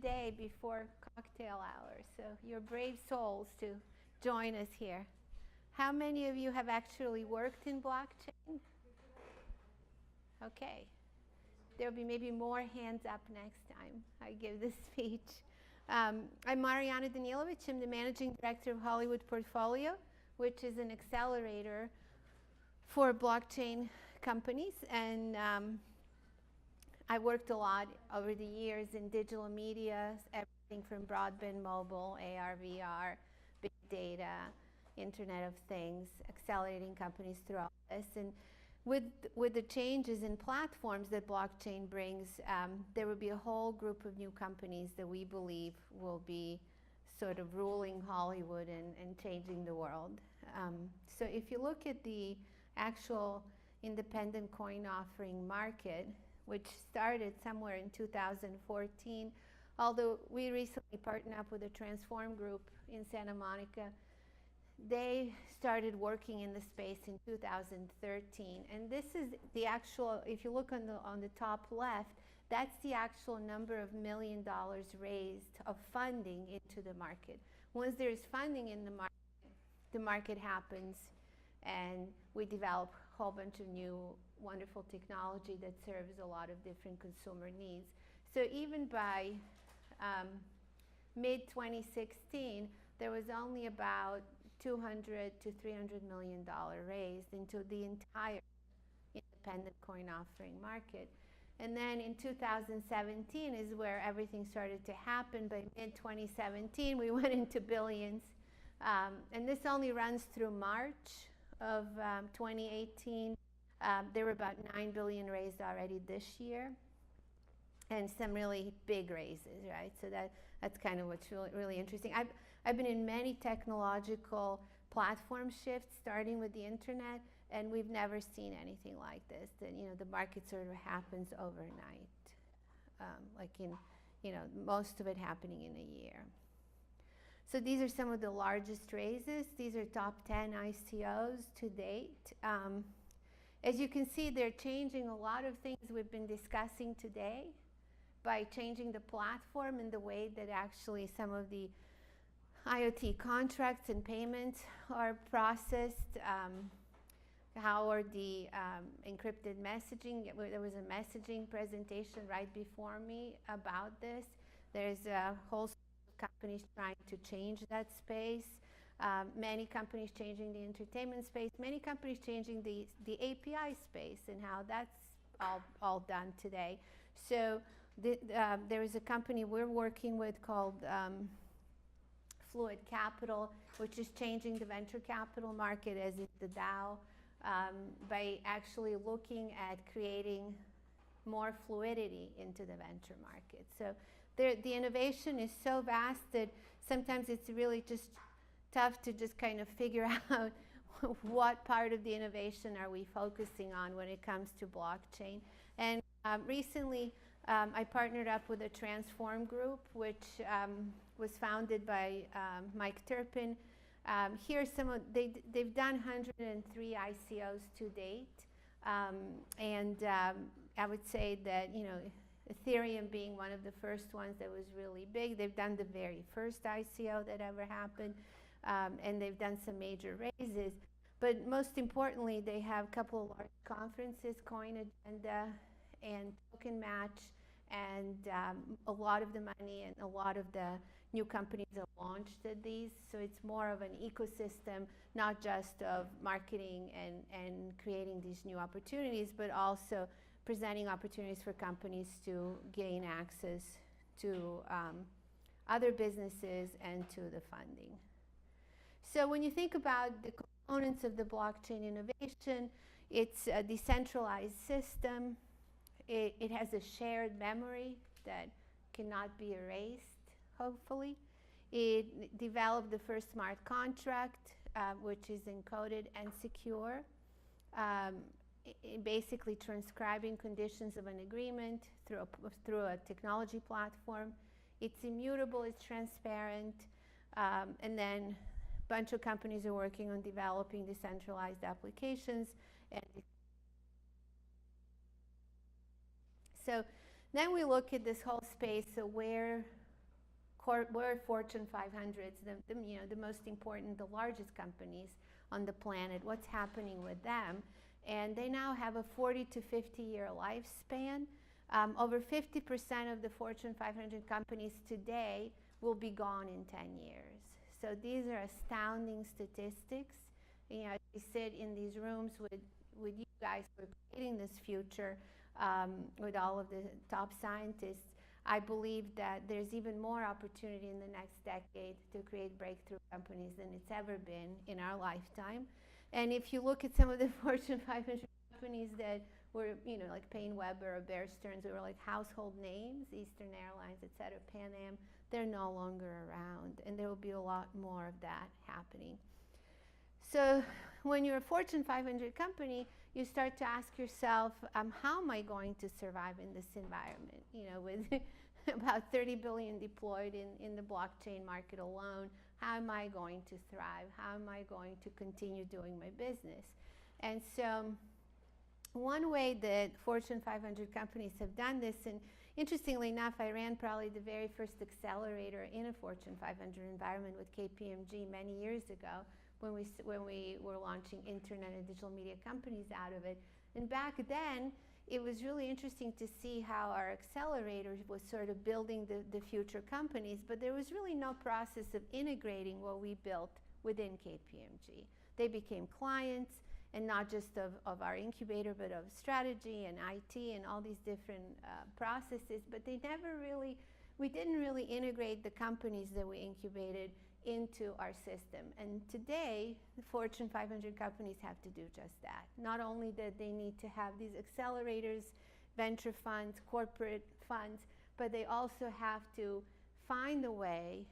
day before cocktail hour, so you're brave souls to join us here. How many of you have actually worked in blockchain? Okay. There'll be maybe more hands up next time I give this speech. I'm Mariana Danilovic. I'm the Managing Director of Hollywood Portfolio, which is an accelerator for blockchain companies. And I worked a lot over the years in digital media, everything from broadband, mobile, AR, VR, big data, Internet of Things, accelerating companies through all this. And with the changes in platforms that blockchain brings, there will be a whole group of new companies that we believe will be sort of ruling Hollywood and changing the world. So if you look at the actual independent coin offering market, which started somewhere in 2014, although we recently partnered up with a Transform group in Santa Monica. They started working in the space in 2013, and this is the actual, if you look on the top left, that's the actual number of $1 million raised of funding into the market. Once there's funding in the market happens, and we develop a whole bunch of new wonderful technology that serves a lot of different consumer needs. So even by mid-2016, there was only about $200 to $300 million raised into the entire independent coin offering market. And then in 2017 is where everything started to happen. By mid-2017, we went into billions. And this only runs through March of 2018. There were about $9 billion raised already this year, and some really big raises, right? So that's kind of what's really interesting. I've been in many technological platform shifts, starting with the internet, and we've never seen anything like this. That the market sort of happens overnight, like in most of it happening in a year. So these are some of the largest raises. These are top 10 ICOs to date. As you can see, they're changing a lot of things we've been discussing today by changing the platform and the way that actually some of the IoT contracts and payments are processed. How are the encrypted messaging? There was a messaging presentation right before me about this. There's a whole companies trying to change that space. Many companies changing the entertainment space. Many companies changing the API space and how that's all done today. So there is a company we're working with called Fluid Capital, which is changing the venture capital market as is the DAO by actually looking at creating more fluidity into the venture market. So the innovation is so vast that sometimes it's really just tough to just kind of figure out what part of the innovation are we focusing on when it comes to blockchain. And recently, I partnered up with a Transform group, which was founded by Mike Turpin. Here's they've done 103 ICOs to date. And I would say that, Ethereum being one of the first ones that was really big. They've done the very first ICO that ever happened. And they've done some major raises. But most importantly, they have a couple of large conferences, Coin Agenda and Token Match, and a lot of the money and a lot of the new companies are launched at these. So it's more of an ecosystem, not just of marketing and creating these new opportunities, but also presenting opportunities for companies to gain access to other businesses and to the funding. So when you think about the components of the blockchain innovation, it's a decentralized system. It has a shared memory that cannot be erased, hopefully. It developed the first smart contract, which is encoded and secure, basically transcribing conditions of an agreement through a technology platform. It's immutable, it's transparent, and then bunch of companies are working on developing decentralized applications. And so then we look at this whole space of where were Fortune 500s, the most important, the largest companies on the planet, what's happening with them. And they now have a 40 to 50 year lifespan. Over 50% of the Fortune 500 companies today will be gone in 10 years. So these are astounding statistics. You know, we sit in these rooms with you guys who are creating this future, with all of the top scientists. I believe that there's even more opportunity in the next decade to create breakthrough companies than it's ever been in our lifetime. And if you look at some of the Fortune 500 companies that were, you know, like PaineWebber or Bear Stearns, who were like household names, Eastern Airlines, et cetera, Pan Am, they're no longer around. And there will be a lot more of that happening. So when you're a Fortune 500 company, you start to ask yourself, how am I going to survive in this environment? You know, with about 30 billion deployed in the blockchain market alone, how am I going to thrive? How am I going to continue doing my business? And so one way that Fortune 500 companies have done this, and interestingly enough, I ran probably the very first accelerator in a Fortune 500 environment with KPMG many years ago, when we were launching internet and digital media companies out of it. And back then, it was really interesting to see how our accelerator was sort of building the future companies, but there was really no process of integrating what we built within KPMG. They became clients, and not just of our incubator, but of strategy and IT and all these different processes, but we didn't really integrate the companies that we incubated into our system. And today, the Fortune 500 companies have to do just that. Not only that they need to have these accelerators, venture funds, corporate funds, but they also have to find a way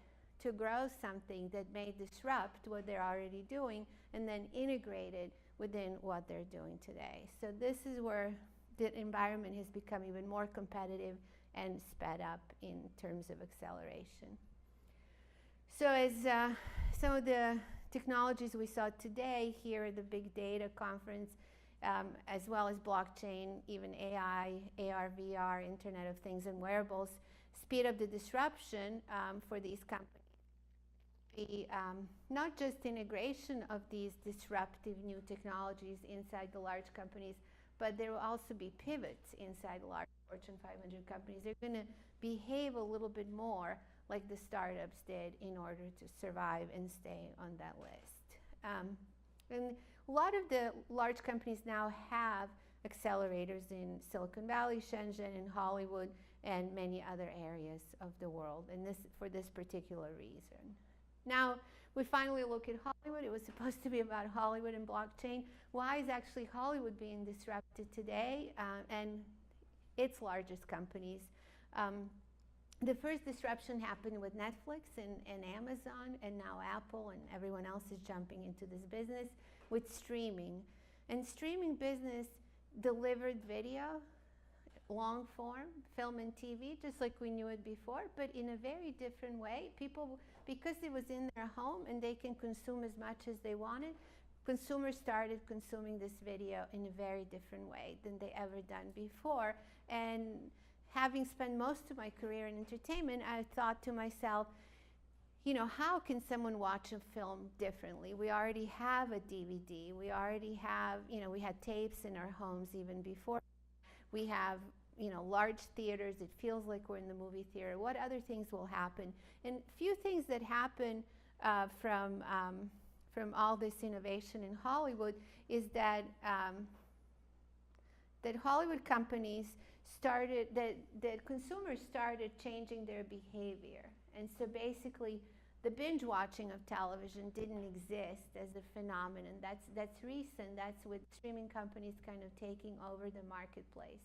to grow something that may disrupt what they're already doing and then integrate it within what they're doing today. So this is where the environment has become even more competitive and sped up in terms of acceleration. So as some of the technologies we saw today here at the Big Data Conference, as well as blockchain, even AI, AR, VR, Internet of Things, and wearables, speed up the disruption for these companies. Not just integration of these disruptive new technologies inside the large companies, but there will also be pivots inside the large Fortune 500 companies. They're going to behave a little bit more like the startups did in order to survive and stay on that list. And a lot of the large companies now have accelerators in Silicon Valley, Shenzhen, and Hollywood, and many other areas of the world, and this for this particular reason. Now, we finally look at Hollywood. It was supposed to be about Hollywood and blockchain. Why is actually Hollywood being disrupted today, and its largest companies? The first disruption happened with Netflix and Amazon, and now Apple, and everyone else is jumping into this business with streaming. And streaming business delivered video, long form, film and TV, just like we knew it before, but in a very different way. People, because it was in their home and they can consume as much as they wanted, consumers started consuming this video in a very different way than they ever done before. And having spent most of my career in entertainment, I thought to myself, you know, how can someone watch a film differently? We already have a DVD. We already have, you know, we had tapes in our homes even before. We have, you know, large theaters. It feels like we're in the movie theater. What other things will happen? And few things that happen from all this innovation in Hollywood is that that Hollywood companies started, that consumers started changing their behavior. And so basically, the binge watching of television didn't exist as a phenomenon. That's recent. That's with streaming companies kind of taking over the marketplace.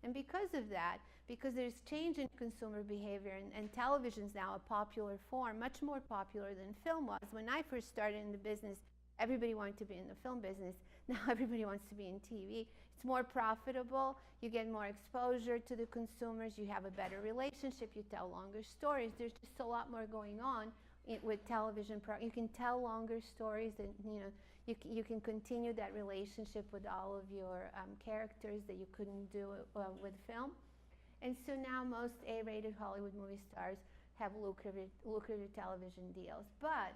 And because of that, because there's change in consumer behavior, and television's now a popular form, much more popular than film was. When I first started in the business, everybody wanted to be in the film business. Now everybody wants to be in TV. It's more profitable. You get more exposure to the consumers. You have a better relationship. You tell longer stories. There's just a lot more going on with television. You can tell longer stories, and you can continue that relationship with all of your characters that you couldn't do with film. And so now most A-rated Hollywood movie stars have lucrative television deals. But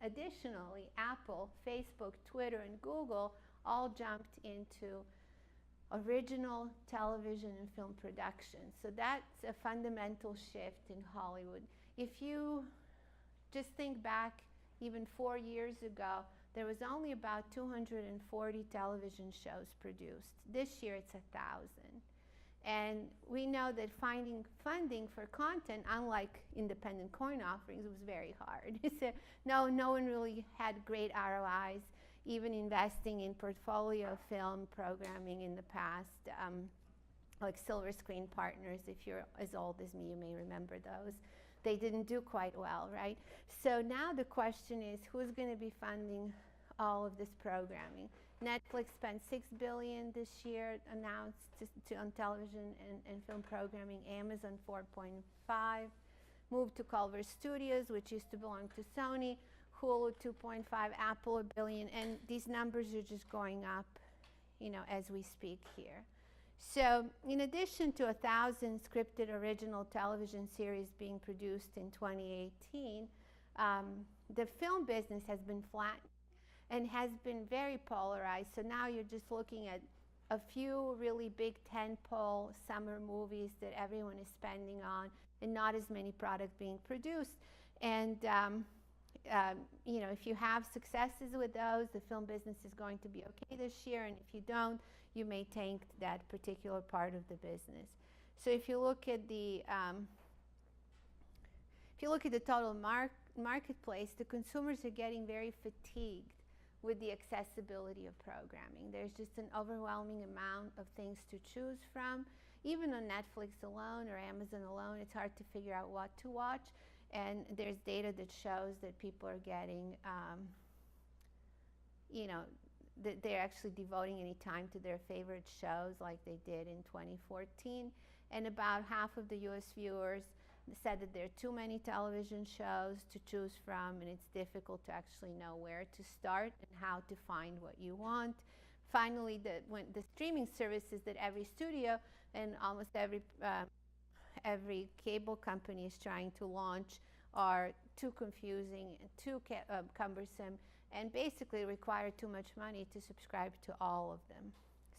additionally, Apple, Facebook, Twitter, and Google all jumped into original television and film production. So that's a fundamental shift in Hollywood. If you just think back even 4 years ago, there was only about 240 television shows produced. This year it's 1,000. And we know that finding funding for content, unlike independent coin offerings, was very hard. So no one really had great ROIs, even investing in portfolio film programming in the past, like Silver Screen Partners. If you're as old as me, you may remember those. They didn't do quite well, right? So now the question is, who's going to be funding all of this programming? Netflix spent $6 billion this year, announced on television and film programming. Amazon 4.5, moved to Culver Studios, which used to belong to Sony. Hulu 2.5, Apple $1 billion, and these numbers are just going up, as we speak here. So, in addition to 1,000 scripted original television series being produced in 2018, the film business has been flat and has been very polarized. So now you're just looking at a few really big tentpole summer movies that everyone is spending on, and not as many products being produced. And if you have successes with those, the film business is going to be okay this year, and if you don't, you may tank that particular part of the business. So if you look at the total marketplace, the consumers are getting very fatigued with the accessibility of programming. There's just an overwhelming amount of things to choose from. Even on Netflix alone or Amazon alone, it's hard to figure out what to watch. And there's data that shows that people are getting, that they're actually devoting any time to their favorite shows like they did in 2014. And about half of the US viewers said that there are too many television shows to choose from, and it's difficult to actually know where to start and how to find what you want. Finally, when the streaming services that every studio and almost every cable company is trying to launch are too confusing and too cumbersome, and basically require too much money to subscribe to all of them.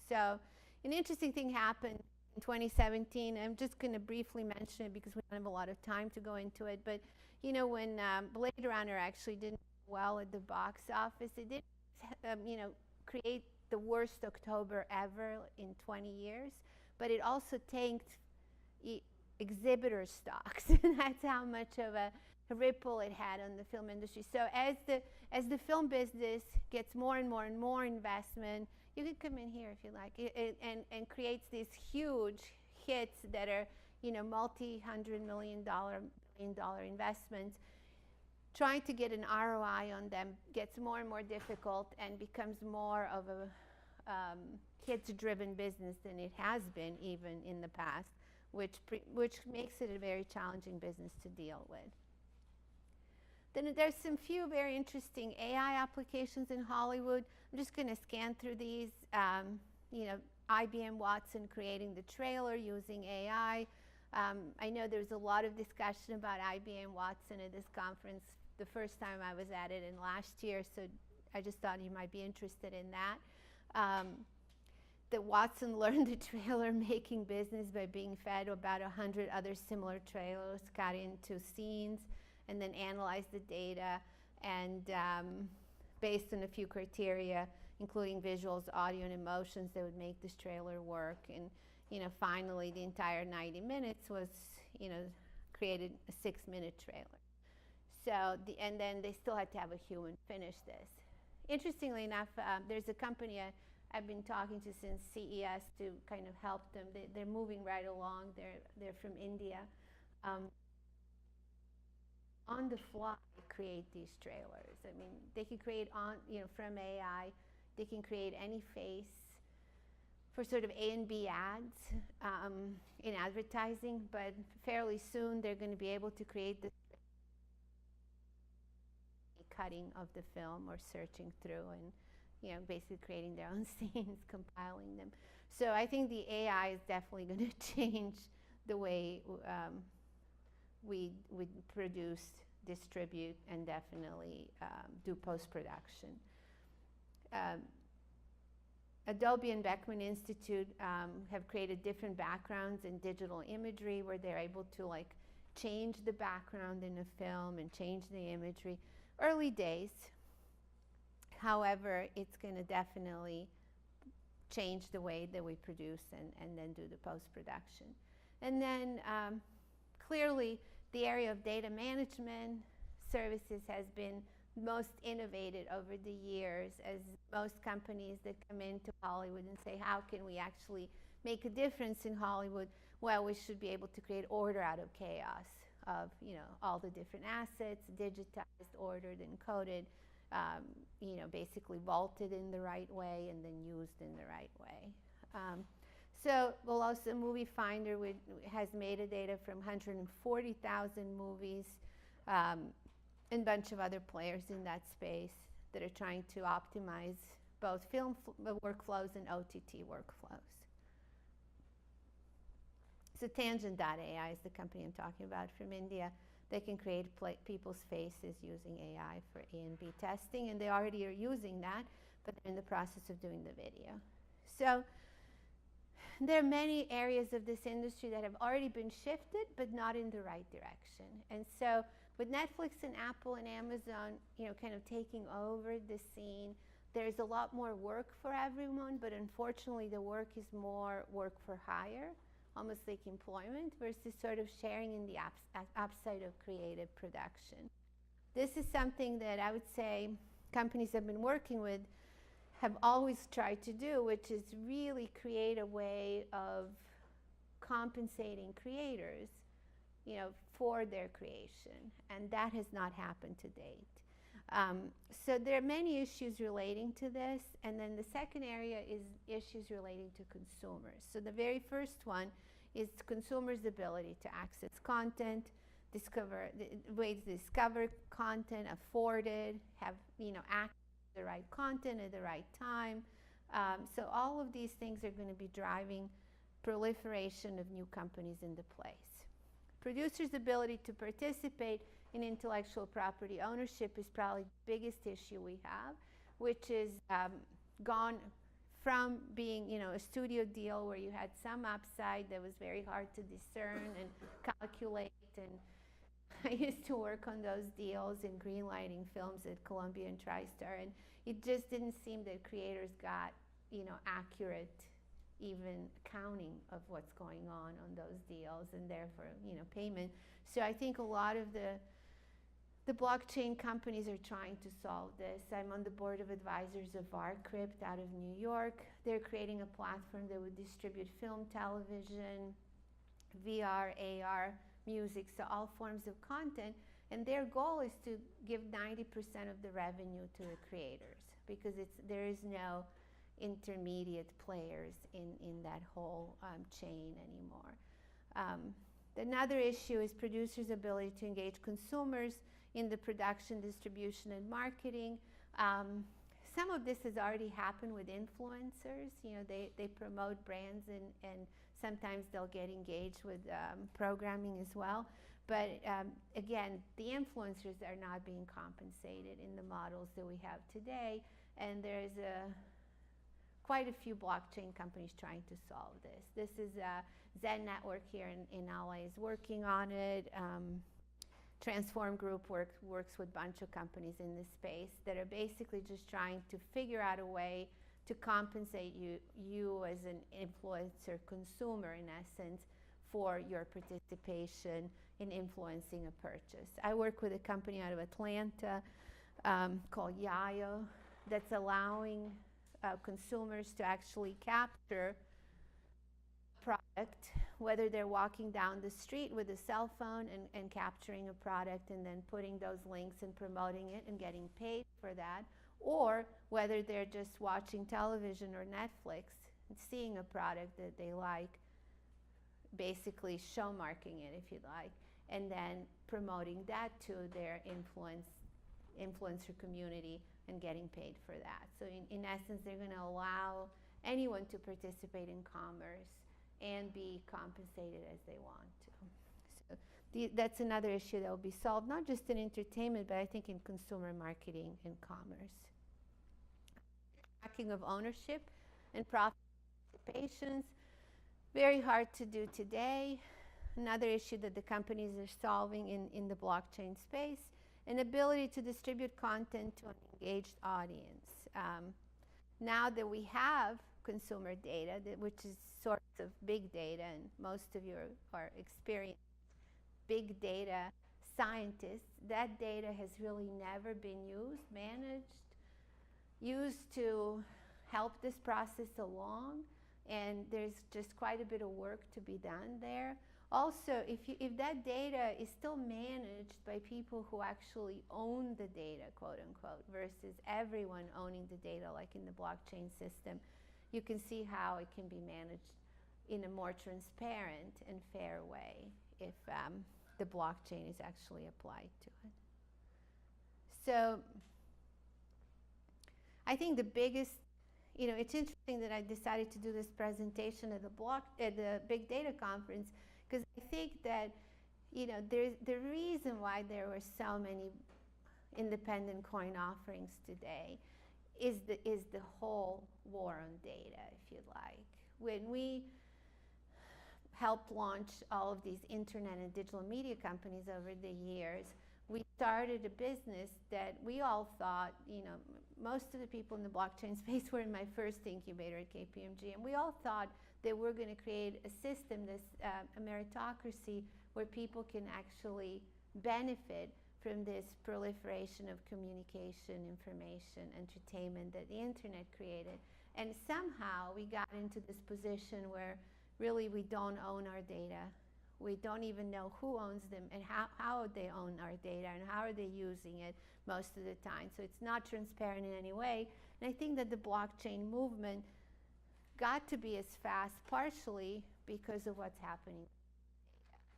So an interesting thing happened in 2017. I'm just going to briefly mention it because we don't have a lot of time to go into it. But when Blade Runner actually didn't do well at the box office, it did create the worst October ever in 20 years. But it also tanked exhibitor stocks. That's how much of a ripple it had on the film industry. So as the film business gets more and more and more investment, you can come in here if you like, and creates these huge hits that are multi-$100 million investments. Trying to get an ROI on them gets more and more difficult and becomes more of a hits-driven business than it has been even in the past, which makes it a very challenging business to deal with. Then there's some few very interesting AI applications in Hollywood. I'm just going to scan through these. IBM Watson creating the trailer using AI. I know there's a lot of discussion about IBM Watson at this conference the first time I was at it in last year, so I just thought you might be interested in that. That Watson learned the trailer making business by being fed about 100 other similar trailers, got into scenes, and then analyzed the data, and based on a few criteria, including visuals, audio, and emotions, that would make this trailer work. And finally, the entire 90 minutes was, created a 6-minute trailer. So and then they still had to have a human finish this. Interestingly enough, there's a company I've been talking to since CES to kind of help them. They're moving right along. They're from India. On the fly create these trailers. I mean, they can create from AI. They can create any face for sort of A and B ads in advertising, but fairly soon they're going to be able to create the cutting of the film or searching through and basically creating their own scenes, compiling them. So I think the AI is definitely going to change the way we produce, distribute, and definitely do post-production. Adobe and Beckman Institute have created different backgrounds in digital imagery where they're able to like change the background in a film and change the imagery. Early days, however, it's going to definitely change the way that we produce and then do the post-production. And then clearly the area of data management services has been most innovated over the years, as most companies that come into Hollywood and say, how can we actually make a difference in Hollywood? Well, we should be able to create order out of chaos of, you know, all the different assets, digitized, ordered, encoded, you know, basically vaulted in the right way and then used in the right way. So Velosa Movie Finder has metadata from 140,000 movies, and a bunch of other players in that space that are trying to optimize both film workflows and OTT workflows. So Tangent.ai is the company I'm talking about from India. They can create people's faces using AI for A and B testing, and they already are using that, but they're in the process of doing the video. So there are many areas of this industry that have already been shifted, but not in the right direction. And so with Netflix and Apple and Amazon, you know, kind of taking over the scene, there's a lot more work for everyone, but unfortunately the work is more work for hire, almost like employment, versus sort of sharing in the upside of creative production. This is something that I would say companies I've been working with have always tried to do, which is really create a way of compensating creators, you know, for their creation, and that has not happened to date. So there are many issues relating to this, and then the second area is issues relating to consumers. So the very first one is consumers' ability to access content, discover the way to discover content, afford it, have, you know, access to the right content at the right time. So all of these things are going to be driving proliferation of new companies into place. Producers' ability to participate in intellectual property ownership is probably the biggest issue we have, which is gone from being, you know, a studio deal where you had some upside that was very hard to discern and calculate. And I used to work on those deals in greenlighting films at Columbia and TriStar, and it just didn't seem that creators got, you know, accurate even accounting of what's going on those deals, and therefore, you know, payment. So I think a lot of the blockchain companies are trying to solve this. I'm on the board of advisors of VarCrypt out of New York. They're creating a platform that would distribute film, television, VR, AR, music, so all forms of content. And their goal is to give 90% of the revenue to the creators, because there is no intermediate players in that whole chain anymore. Another issue is producers' ability to engage consumers in the production, distribution, and marketing. Some of this has already happened with influencers. You know, they promote brands and sometimes they'll get engaged with programming as well. But again, the influencers are not being compensated in the models that we have today, and there's quite a few blockchain companies trying to solve this. This is Zen Network here in LA is working on it. Transform Group works with a bunch of companies in this space that are basically just trying to figure out a way to compensate you as an influencer consumer, in essence, for your participation in influencing a purchase. I work with a company out of Atlanta called Yayo that's allowing consumers to actually capture product, whether they're walking down the street with a cell phone and capturing a product and then putting those links and promoting it and getting paid for that, or whether they're just watching television or Netflix and seeing a product that they like, basically show marking it, if you like, and then promoting that to their influencer community and getting paid for that. So in essence, they're going to allow anyone to participate in commerce and be compensated as they want to. So that's another issue that will be solved, not just in entertainment, but I think in consumer marketing and commerce. Tracking of ownership and profit participations, very hard to do today. Another issue that the companies are solving in the blockchain space, an ability to distribute content to an engaged audience. Now that we have consumer data, which is sorts of big data, and most of you are experienced big data scientists, that data has really never been used to help this process along, and there's just quite a bit of work to be done there. Also, if that data is still managed by people who actually own the data, quote unquote, versus everyone owning the data like in the blockchain system, you can see how it can be managed in a more transparent and fair way if the blockchain is actually applied to it. So I think the biggest, it's interesting that I decided to do this presentation at the Big Data Conference, because I think that, there's the reason why there were so many independent coin offerings today is the whole war on data, if you like. When we helped launch all of these internet and digital media companies over the years, we started a business that we all thought, most of the people in the blockchain space were in my first incubator at KPMG, and we all thought that we're going to create a system, a meritocracy, where people can actually benefit from this proliferation of communication, information, entertainment that the internet created. And somehow we got into this position where really we don't own our data. We don't even know who owns them and how they own our data and how are they using it most of the time. So it's not transparent in any way. And I think that the blockchain movement got to be as fast partially because of what's happening.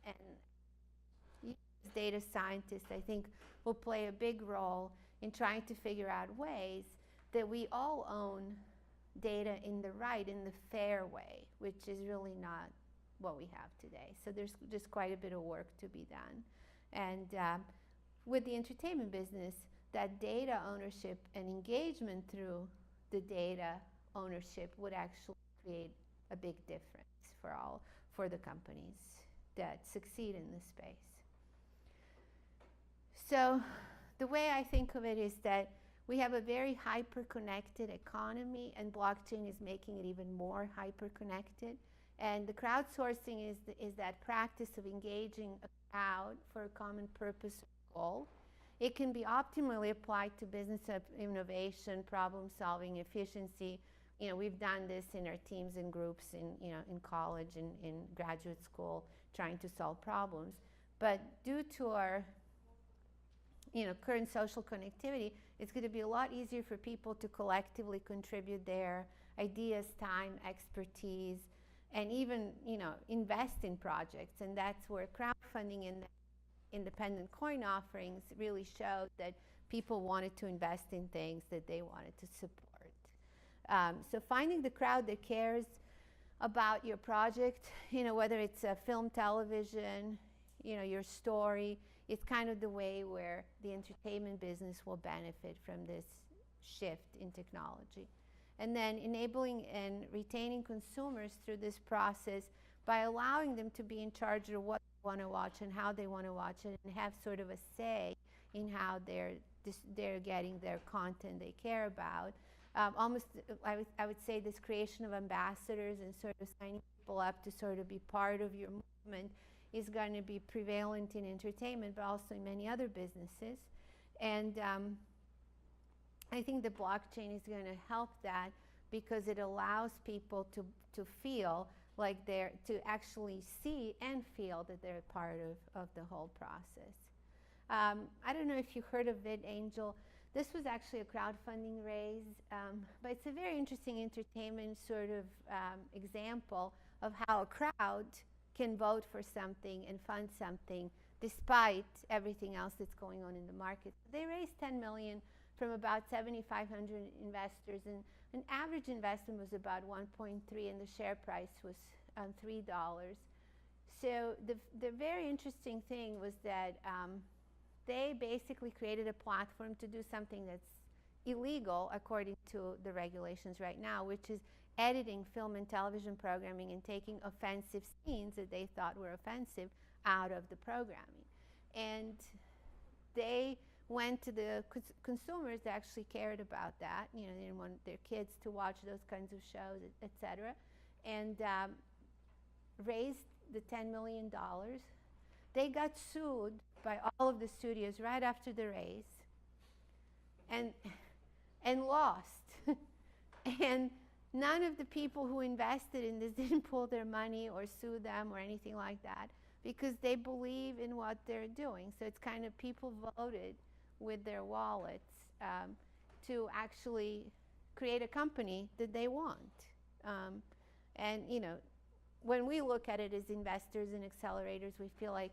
And data scientists, I think, will play a big role in trying to figure out ways that we all own data in the fair way, which is really not what we have today. So there's just quite a bit of work to be done. And with the entertainment business, that data ownership and engagement through the data ownership would actually create a big difference for the companies that succeed in this space. So the way I think of it is that we have a very hyper-connected economy, and blockchain is making it even more hyper-connected. And the crowdsourcing is that practice of engaging a crowd for a common purpose or goal. It can be optimally applied to business innovation, problem solving, efficiency. We've done this in our teams and groups in college and in graduate school, trying to solve problems. But due to our current social connectivity, it's going to be a lot easier for people to collectively contribute their ideas, time, expertise, and even invest in projects. And that's where crowdfunding and independent coin offerings really showed that people wanted to invest in things that they wanted to support. So finding the crowd that cares about your project, whether it's a film, television, your story, it's kind of the way where the entertainment business will benefit from this shift in technology. And then enabling and retaining consumers through this process by allowing them to be in charge of what they want to watch and how they want to watch it, and have sort of a say in how they're getting their content they care about. Almost, I would say, this creation of ambassadors and sort of signing people up to sort of be part of your movement is going to be prevalent in entertainment, but also in many other businesses. And I think the blockchain is going to help that, because it allows people to feel like to actually see and feel that they're part of the whole process. I don't know if you heard of VidAngel. This was actually a crowdfunding raise, but it's a very interesting entertainment sort of example of how a crowd can vote for something and fund something despite everything else that's going on in the market. They raised $10 million from about 7,500 investors, and an average investment was about 1.3, and the share price was $3. So the very interesting thing was that they basically created a platform to do something that's illegal according to the regulations right now, which is editing film and television programming and taking offensive scenes that they thought were offensive out of the programming. And they went to the consumers that actually cared about that. You know, they didn't want their kids to watch those kinds of shows, etc., and raised the $10 million. They got sued by all of the studios right after the raise, and lost. And none of the people who invested in this didn't pull their money or sue them or anything like that, because they believe in what they're doing. So it's kind of people voted with their wallets to actually create a company that they want. And you know, when we look at it as investors and accelerators, we feel like,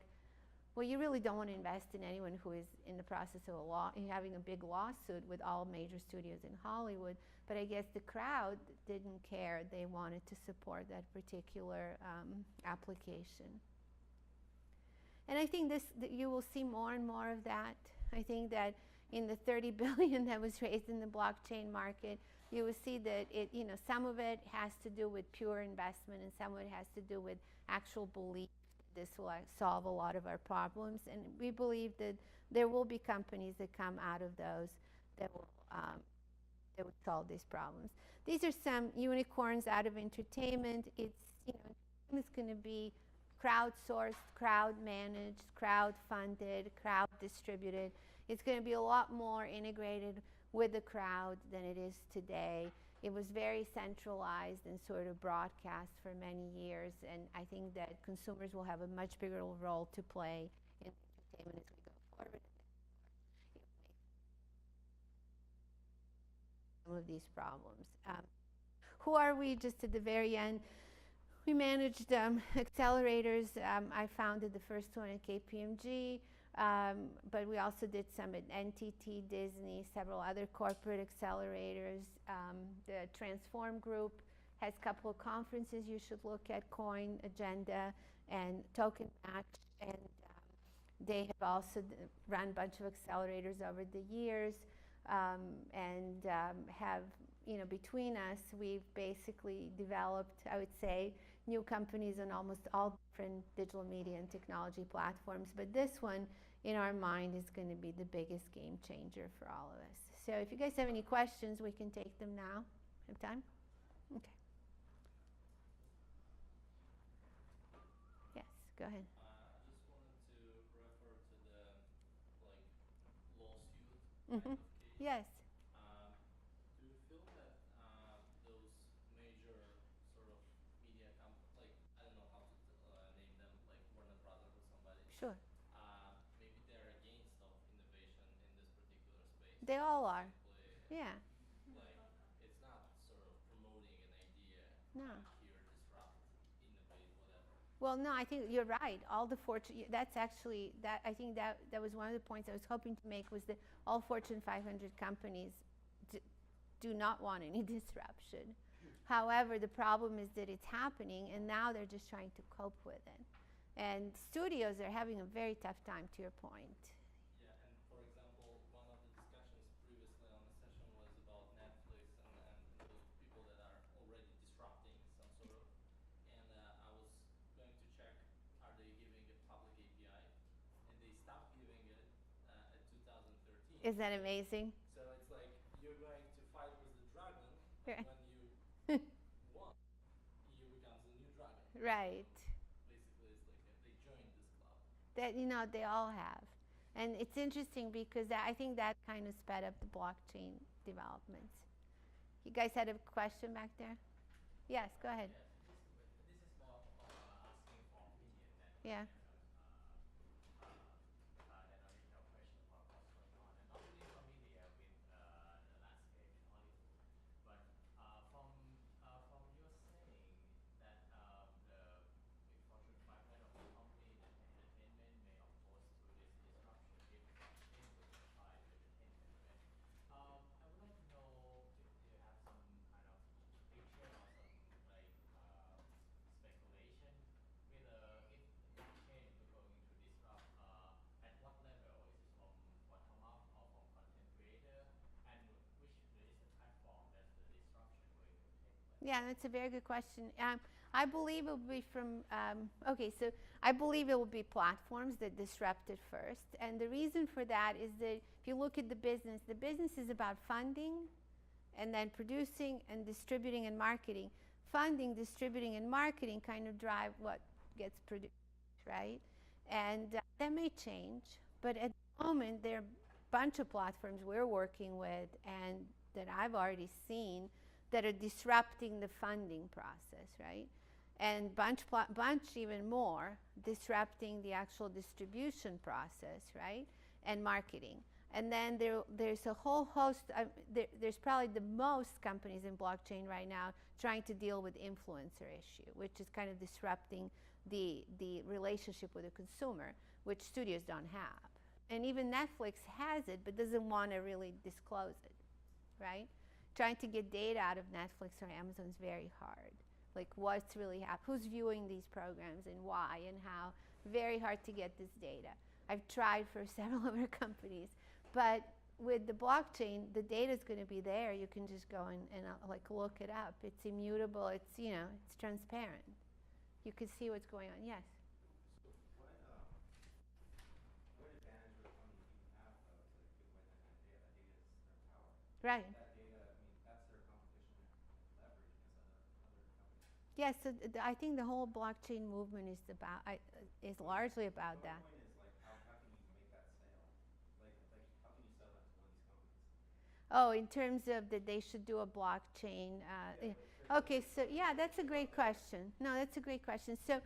well, you really don't want to invest in anyone who is in the process of having a big lawsuit with all major studios in Hollywood. But I guess the crowd didn't care. They wanted to support that particular application. And I think that you will see more and more of that. I think that in the $30 billion that was raised in the blockchain market, you will see that some of it has to do with pure investment, and some of it has to do with actual belief that this will solve a lot of our problems. And we believe that there will be companies that come out of those that will solve these problems. These are some unicorns out of entertainment. It's going to be crowdsourced, crowd-managed, crowd-funded, crowd-distributed. It's going to be a lot more integrated with the crowd than it is today. It was very centralized and sort of broadcast for many years, and I think that consumers will have a much bigger role to play in entertainment as we go forward. Some of these problems. Who are we? Just at the very end, we managed accelerators. I founded the first one at KPMG. But we also did some at NTT, Disney, several other corporate accelerators. The Transform Group has a couple of conferences you should look at, Coin Agenda and Token Match, and they have also run a bunch of accelerators over the years, and have, between us, we've basically developed, I would say, new companies on almost all different digital media and technology platforms. But this one, in our mind, is going to be the biggest game changer for all of us. So if you guys have any questions, we can take them now. Have time? Okay. Yes, go ahead. I just wanted to refer to the lawsuit Mm-hmm. kind of case. Yes. Do you feel that those major sort of media companies, I don't know how to name them, like Warner Brothers or somebody? Sure. Maybe they're against of innovation in this particular space. They all are. Simply, Yeah. it's not sort of promoting an idea. No. Here, disrupt, innovate, whatever. Well, no, I think you're right. All the Fortune, that's actually, I think that was one of the points I was hoping to make, was that all Fortune 500 companies do not want any disruption. However, the problem is that it's happening, and now they're just trying to cope with it. And studios are having a very tough time, to your point. Yeah, and for example, one of the discussions previously on the session was about Netflix and those people that are already disrupting some sort of. And I was going to check, are they giving a public API? And they stopped giving it at 2013. Is that amazing? So it's like you're going to fight with the dragon, Right. when you won, you become the new dragon. Right. Basically, it's like they joined this club. That, they all have. And it's interesting because I think that kind of sped up the blockchain developments. You guys had a question back there? Yes, go ahead. Yeah, this is more asking for opinion than Yeah. than original question about what's going on. I'm not really familiar with the landscape in Hollywood, but from your saying that the Fortune 500 company in entertainment may oppose to this disruption if something would apply to entertainment, right? I would like to know if you have some kind of picture or some like speculation whether if Yeah, that's a very good question. I believe it will be from, okay, so I believe it will be platforms that disrupt it first. And the reason for that is that if you look at the business is about funding and then producing and distributing and marketing. Funding, distributing, and marketing kind of drive what gets produced, right? And that may change, but at the moment, there are a bunch of platforms we're working with and that I've already seen that are disrupting the funding process, right? And bunch even more disrupting the actual distribution process, right? And marketing. And then there's a whole host, there's probably the most companies in blockchain right now trying to deal with influencer issue, which is kind of disrupting the relationship with the consumer, which studios don't have. And even Netflix has it, but doesn't want to really disclose it, right? Trying to get data out of Netflix or Amazon is very hard. Like what's really happening, who's viewing these programs and why and how. Very hard to get this data. I've tried for several other companies. But with the blockchain, the data is going to be there. You can just go and like look it up. It's immutable. It's, you know, it's transparent. You can see what's going on. Yes? So what advantage would a company even have though to give away that kind of data? That data is their power. Right. That data, I mean, that's their competition and leverage against other companies. Yes, so I think the whole blockchain movement is is largely about But that. my point is like, how can you make that sale? Like how can you sell that to one of these companies? Oh, in terms of that they should do a blockchain. Okay, so yeah, that's a great question. No, that's a great question. So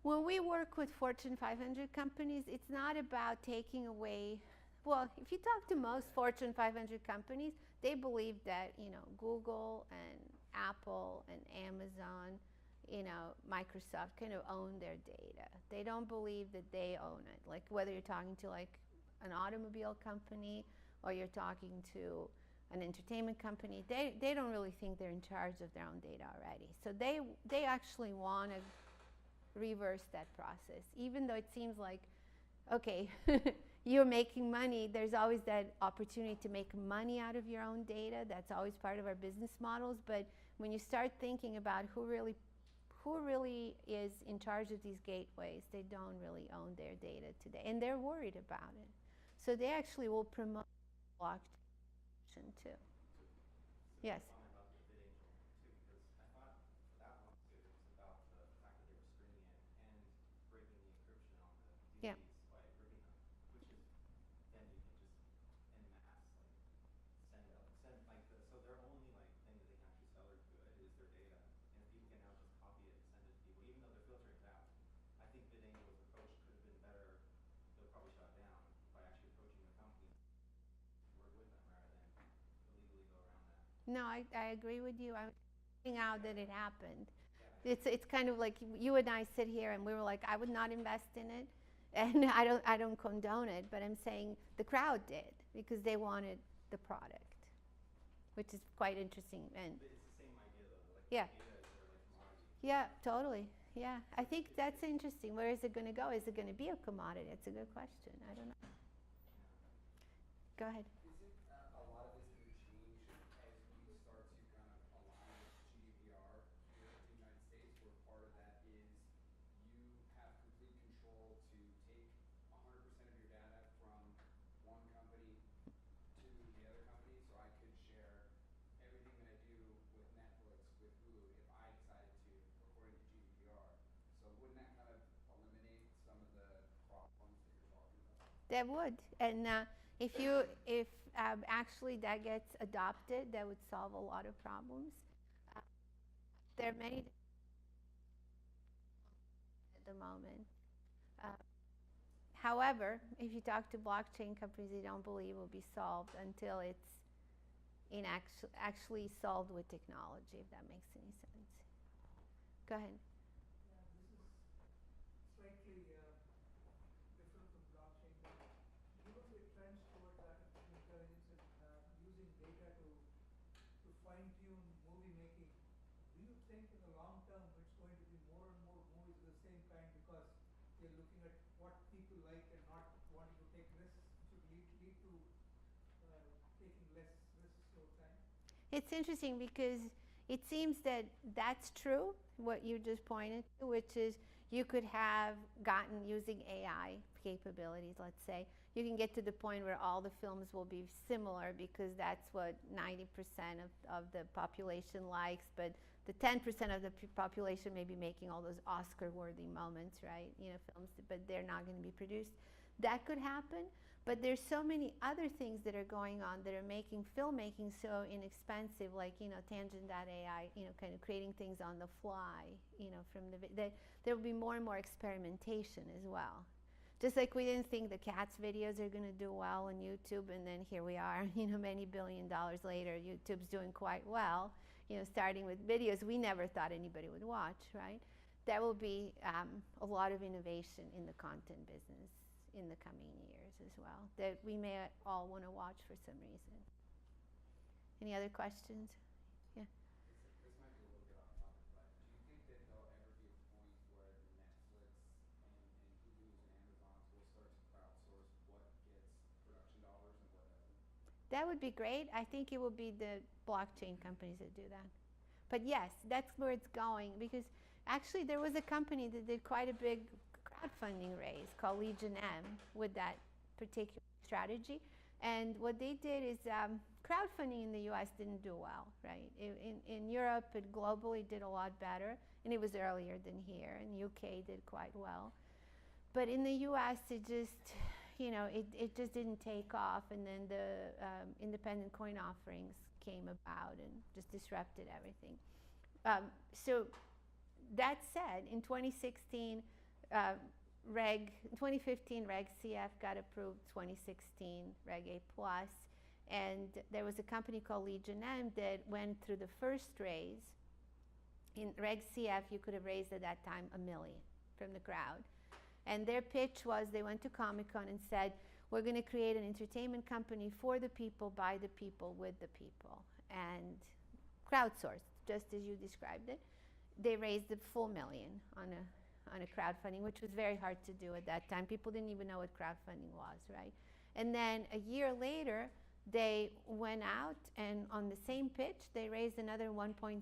when we work with Fortune 500 companies, it's not about taking away. Well, if you talk to most Fortune 500 companies, they believe that, you know, Google and Apple and Amazon, you know, Microsoft kind of own their data. They don't believe that they own it. Like whether you're talking to like an automobile company or you're talking to an entertainment company, they don't really think they're in charge of their own data already. So they actually want to reverse that process, even though it seems like, okay, you're making money. There's always that opportunity to make money out of your own data. That's always part of our business models. But when you start thinking about who really is in charge of these gateways, they don't really own their data today, and they're worried about it. So they actually will promote blockchain too. So Yes. comment about the bid angel too, because I thought for that lawsuit it was about the fact that they were screening it and breaking the encryption on the Yeah. DVDs by ripping them, which is then you can just en masse send like so their only like thing that they can actually sell or good is their data, and if people can now just copy it and send it to people, even though they're filtering it out. I think bid angel's approach could have been better. They'll probably shut it down by actually approaching the companies and work with them rather than illegally go around that. No, I agree with you. I'm finding out that it happened. Yeah. It's kind of like you and I sit here and we were like, I would not invest in it, and I don't condone it, but I'm saying the crowd did because they wanted the product, which is quite interesting. And But it's the same idea though. Like yeah, data is their like commodity. yeah, totally. Yeah, I think that's interesting. Where is it going to go? Is it going to be a commodity? It's a good question. I don't know. Go ahead. Is it a lot of this going to change as we start to kind of align with GDPR here in the United States, where part of that is you have complete control to take 100% of your data from one company to the other company? So I could share everything that I do with Netflix, with Hulu, if I decided to, according to GDPR. So wouldn't that kind of eliminate some of the problems that you're talking about? That would, and if actually that gets adopted, that would solve a lot of problems. There are many at the moment. However, if you talk to blockchain companies, they don't believe it will be solved until it's actually solved with technology, if that makes any sense. Go ahead. Yeah, this is slightly different from blockchain, but given the trends towards artificial intelligence and using data to fine-tune movie making, do you think in the long term it's going to be more and more movies of the same kind because they're looking at what people like and not wanting to take risks, which would lead to taking less risks over time? It's interesting because It seems that that's true, what you just pointed to, which is you could have gotten using AI capabilities, let's say, you can get to the point where all the films will be similar because that's what 90% of the population likes, but the 10% of the population may be making all those Oscar-worthy moments, right? You know, films, but they're not going to be produced. That could happen, but there's so many other things that are going on that are making filmmaking so inexpensive, like, you know, Tangent.ai, you know, kind of creating things on the fly, you know, from that there will be more and more experimentation as well. Just like we didn't think the cats videos are going to do well on YouTube, and then here we are, you know, many $billion later, YouTube's doing quite well, you know, starting with videos we never thought anybody would watch, right? There will be a lot of innovation in the content business in the coming years as well that we may all want to watch for some reason. Any other questions? Yeah. This might be a little bit off topic, but do you think that there'll ever be a point where the Netflix and Hulu's and Amazons will start to crowdsource what gets production dollars and what doesn't? That would be great. I think it will be the blockchain companies that do that. But yes, that's where it's going, because actually there was a company that did quite a big crowdfunding raise called Legion M with that particular strategy. And what they did is crowdfunding in the US didn't do well, right? In Europe, it globally did a lot better, and it was earlier than here, and UK did quite well. But in the US, it just, you know, it just didn't take off, and then the independent coin offerings came about and just disrupted everything. So that said, in 2016, 2015 Reg CF got approved, 2016 Reg A+, and there was a company called Legion M that went through the first raise. In Reg CF, you could have raised at that time $1 million from the crowd. And their pitch was, they went to Comic-Con and said, we're going to create an entertainment company for the people, by the people, with the people, and crowdsourced, just as you described it. They raised the full $1 million on a crowdfunding, which was very hard to do at that time. People didn't even know what crowdfunding was, right? And then a year later, they went out, and on the same pitch, they raised another 1.7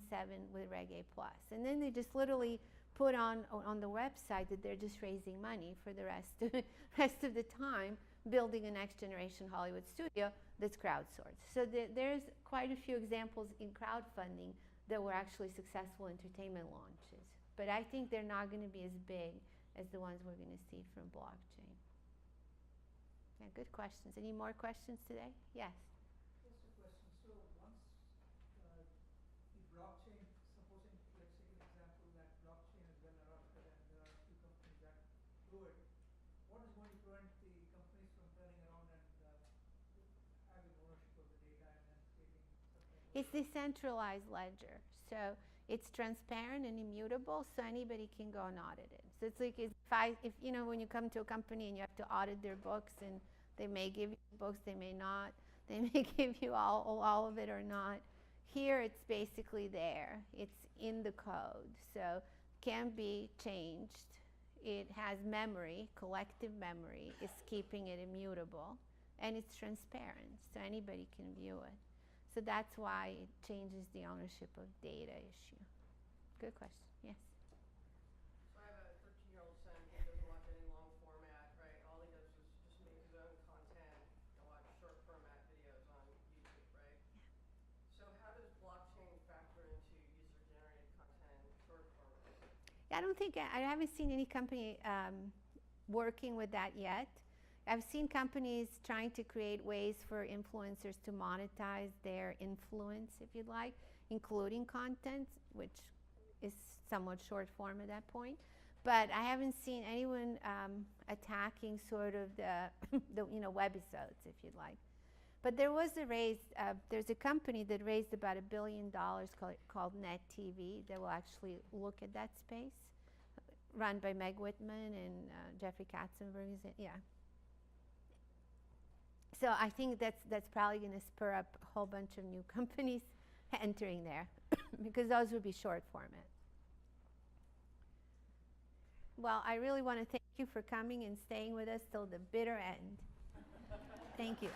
with Reg A+. And then they just literally put on the website that they're just raising money for the rest of the time, building a next generation Hollywood studio that's crowdsourced. So there's quite a few examples in crowdfunding that were actually successful entertainment launches. But I think they're not going to be as big as the ones we're going to see from blockchain. Yeah, good questions. Any more questions today? Yes. Just a question. So once the blockchain, supposing, let's take an example that blockchain is well adopted and there are a few companies that do it, what is going to prevent the companies from turning around and having ownership of the data and then creating some kind of... It's decentralized ledger. So it's transparent and immutable, so anybody can go and audit it. So it's like if you know, when you come to a company and you have to audit their books, and they may give you books, they may not. They may give you all of it or not. Here it's basically there. It's in the code, so can be changed. It has memory, collective memory. It's keeping it immutable, and it's transparent, so anybody can view it. So that's why it changes the ownership of data issue. Good question. Yes? So I have a 13-year-old son who doesn't watch any long format, right? All he does is just make his own content and watch short format videos on YouTube, right? Yeah. So how does blockchain factor into user-generated content short format? I don't think, I haven't seen any company working with that yet. I've seen companies trying to create ways for influencers to monetize their influence, if you'd like, including content, which is somewhat short form at that point. But I haven't seen anyone attacking sort of the you know, webisodes, if you'd like. But there was a raise, there's a company that raised about $1 billion called Net TV that will actually look at that space, run by Meg Whitman and Jeffrey Katzenberg. Yeah. So I think that's probably going to spur up a whole bunch of new companies entering there because those would be short format. Well, I really want to thank you for coming and staying with us till the bitter end. Thank you.